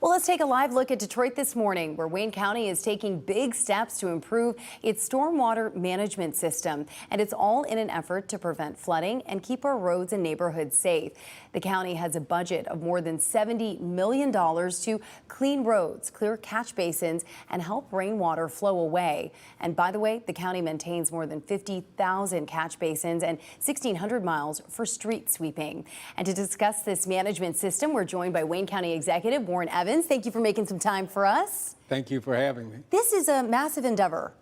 Well, let's take a live look at Detroit this morning, where Wayne County is taking big steps to improve its stormwater management system. And it's all in an effort to prevent flooding and keep our roads and neighborhoods safe. The county has a budget of more than $70 million to clean roads, clear catch basins, and help rainwater flow away. And by the way, the county maintains more than 50,000 catch basins and 1,600 miles for street sweeping. And to discuss this management system, we're joined by Wayne County Executive Warren Evans. Thank you for making some time for us. Thank you for having me. This is a massive endeavor.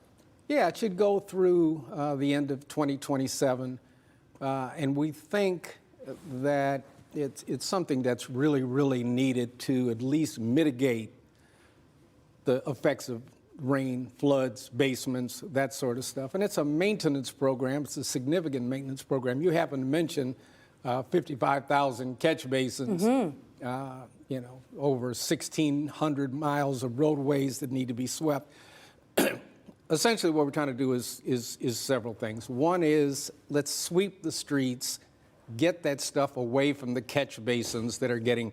Yeah, it should go through the end of 2027, and we think that it's something that's really needed to at least mitigate the effects of rain, floods, basements, that sort of stuff. And it's a maintenance program. It's a significant maintenance program. You happen to mention 55,000 catch basins. You know, over 1,600 miles of roadways that need to be swept. Essentially, what we're trying to do is several things. One is let's sweep the streets, get that stuff away from the catch basins that are getting,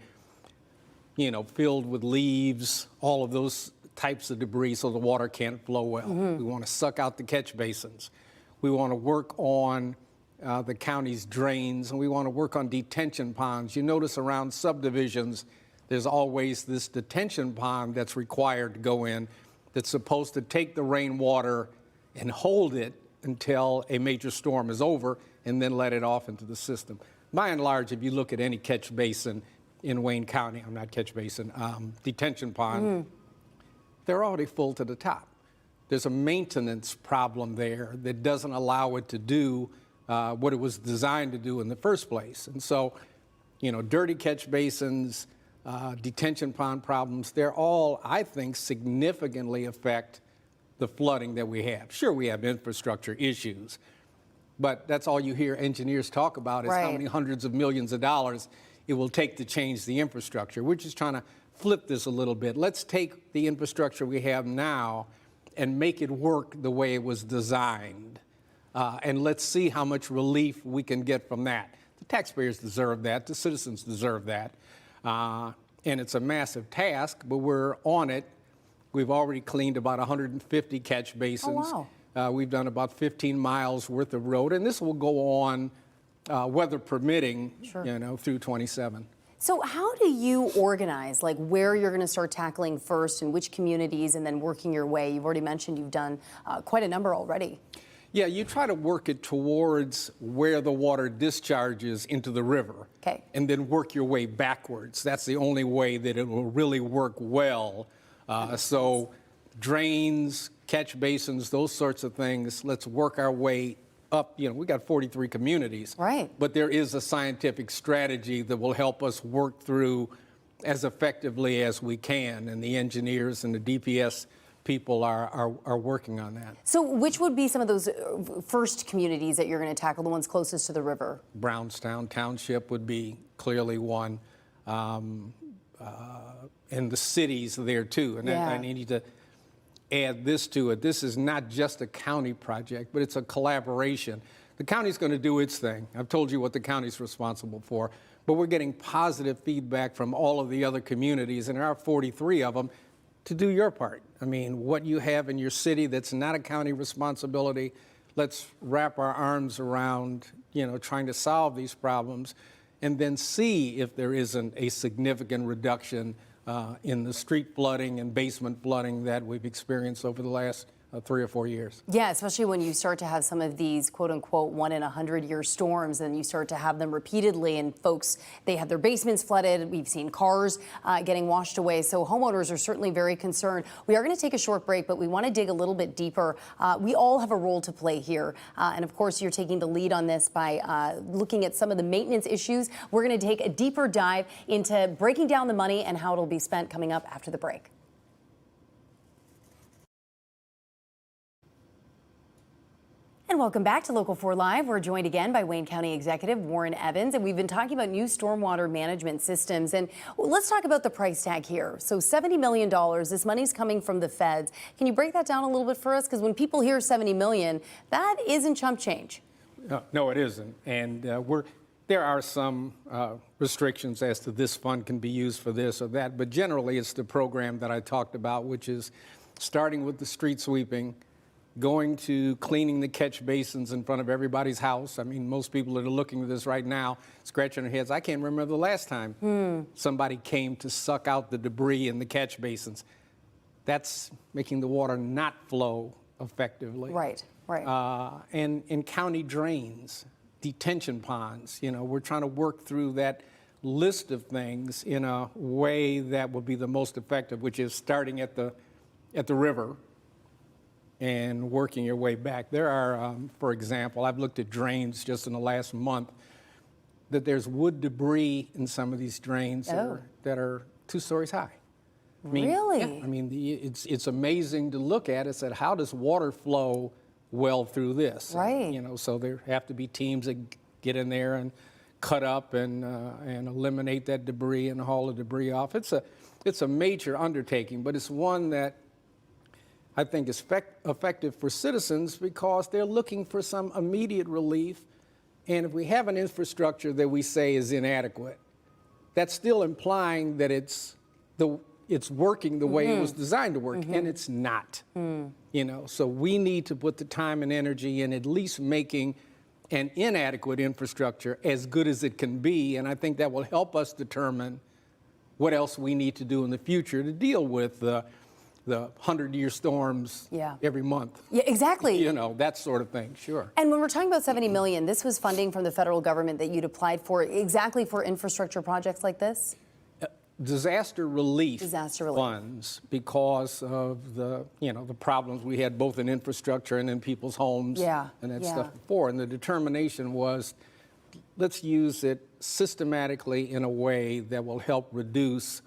you know, filled with leaves, all of those types of debris, so the water can't flow well. We want to suck out the catch basins. We want to work on the county's drains, and we want to work on detention ponds. You notice around subdivisions, there's always this detention pond that's required to go in that's supposed to take the rainwater and hold it until a major storm is over and then let it off into the system. By and large, if you look at any catch basin in Wayne County, I'm not catch basin, detention pond, they're already full to the top. There's a maintenance problem there that doesn't allow it to do what it was designed to do in the first place. And so, you know, dirty catch basins, detention pond problems, they're all, I think, significantly affect the flooding that we have. Sure, we have infrastructure issues, but that's all you hear engineers talk about is how many hundreds of millions of dollars it will take to change the infrastructure. We're just trying to flip this a little bit. Let's take the infrastructure we have now and make it work the way it was designed. And let's see how much relief we can get from that. The taxpayers deserve that. The citizens deserve that. And it's a massive task, but we're on it. We've already cleaned about 150 catch basins. Oh, wow. We've done about 15 miles worth of road, and this will go on, weather permitting, you know, through 27. So how do you organize, like, where you're going to start tackling first and which communities and then working your way? You've already mentioned you've done quite a number already. Yeah, you try to work it towards where the water discharges into the river. Okay. And then work your way backwards. That's the only way that it will really work well. So drains, catch basins, those sorts of things, let's work our way up. You know, we got 43 communities. Right. But there is a scientific strategy that will help us work through as effectively as we can. And the engineers and the DPS people are working on that. So which would be some of those first communities that you're going to tackle, the ones closest to the river? Brownstown Township would be clearly one, and the cities there too. And I need to add this to it. This is not just a county project, but it's a collaboration. The county's going to do its thing. I've told you what the county's responsible for, but we're getting positive feedback from all of the other communities, and there are 43 of them, to do your part. I mean, what you have in your city that's not a county responsibility, let's wrap our arms around, you know, trying to solve these problems and then see if there isn't a significant reduction in the street flooding and basement flooding that we've experienced over the last 3 or 4 years. Yeah, especially when you start to have some of these quote unquote 1 in 100-year storms and you start to have them repeatedly, and folks, they have their basements flooded. We've seen cars getting washed away. So homeowners are certainly very concerned. We are going to take a short break, but we want to dig a little bit deeper. We all have a role to play here. And of course, you're taking the lead on this by looking at some of the maintenance issues. We're going to take a deeper dive into breaking down the money and how it'll be spent coming up after the break. And welcome back to Local 4 Live. We're joined again by Wayne County Executive Warren Evans, and we've been talking about new stormwater management systems. And let's talk about the price tag here. So $70 million, this money's coming from the feds. Can you break that down a little bit for us? Because when people hear $70 million, that isn't chump change. No, it isn't. And we're There are some restrictions as to this fund can be used for this or that, but generally it's the program that I talked about, which is starting with the street sweeping, going to cleaning the catch basins in front of everybody's house. I mean, most people that are looking at this right now, scratching their heads, I can't remember the last time somebody came to suck out the debris in the catch basins. That's making the water not flow effectively. Right, right. And county drains, detention ponds, you know, we're trying to work through that list of things in a way that will be the most effective, which is starting at the river and working your way back. There are, for example, I've looked at drains just in the last month, that there's wood debris in some of these drains that are 2 stories high. I mean, Really? Yeah, I mean, it's amazing to look at. It said, how does water flow well through this? Right. You know, so there have to be teams that get in there and cut up and eliminate that debris and haul the debris off. It's a major undertaking, but it's one that I think is effective for citizens because they're looking for some immediate relief. And if we have an infrastructure that we say is inadequate, that's still implying that it's working the way it was designed to work, and it's not. You know, so we need to put the time and energy in at least making an inadequate infrastructure as good as it can be, and I think that will help us determine what else we need to do in the future to deal with the 100-year storms every month. Yeah, exactly. You know, that sort of thing, sure. And when we're talking about $70 million, this was funding from the federal government that you'd applied for exactly for infrastructure projects like this? Disaster relief Disaster relief funds because of the problems we had both in infrastructure and in people's homes and that stuff before. And the determination was, let's use it systematically in a way that will help reduce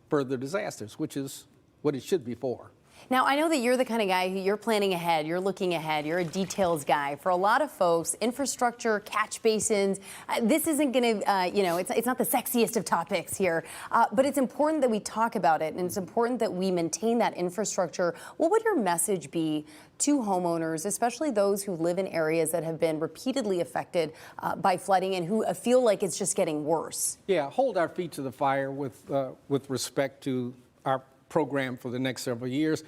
further disasters, which is what it should be for. Now, I know that you're the kind of guy who you're planning ahead, you're looking ahead, you're a details guy. For a lot of folks, infrastructure, catch basins, this isn't going to, it's not the sexiest of topics here, but it's important that we talk about it, and it's important that we maintain that infrastructure. What would your message be to homeowners, especially those who live in areas that have been repeatedly affected by flooding and who feel like it's just getting worse? Yeah, hold our feet to the fire with respect to our program for the next several years.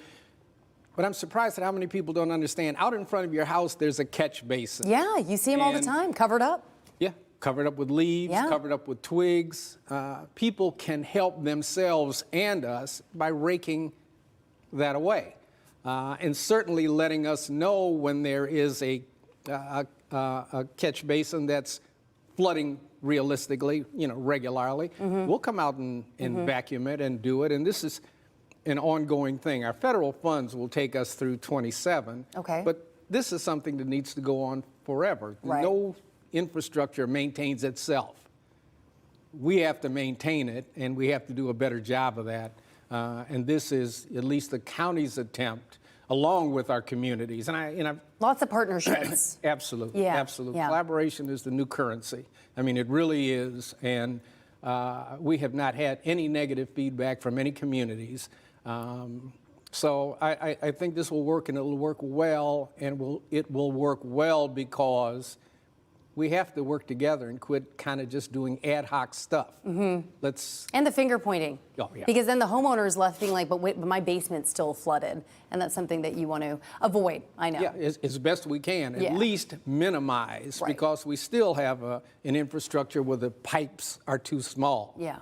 But I'm surprised at how many people don't understand. Out in front of your house, there's a catch basin. Yeah, you see them all the time, covered up. Yeah, covered up with leaves, covered up with twigs. People can help themselves and us by raking that away. And certainly letting us know when there is a catch basin that's flooding realistically, regularly. We'll come out and vacuum it and do it. And this is an ongoing thing. Our federal funds will take us through 27. Okay. But this is something that needs to go on forever. Right. No infrastructure maintains itself. We have to maintain it, and we have to do a better job of that. And this is at least the county's attempt, along with our communities. And lots of partnerships. Absolutely, absolutely. Collaboration is the new currency. I mean, it really is. And we have not had any negative feedback from any communities. So I think this will work, and it will work well, and it will work well because we have to work together and quit kind of just doing ad hoc stuff. And the finger pointing. Oh, yeah. Because then the homeowner is left being like, but wait, but my basement's still flooded. And that's something that you want to avoid, I know. Yeah, as best we can, at least minimize, because we still have an infrastructure where the pipes are too small. Yeah.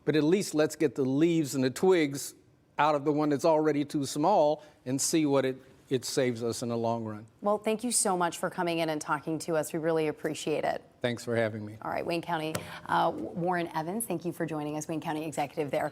But at least let's get the leaves and the twigs out of the one that's already too small and see what it saves us in the long run. Well, thank you so much for coming in and talking to us. We really appreciate it. Thanks for having me. All right, Wayne County, Warren Evans, thank you for joining us, Wayne County Executive there.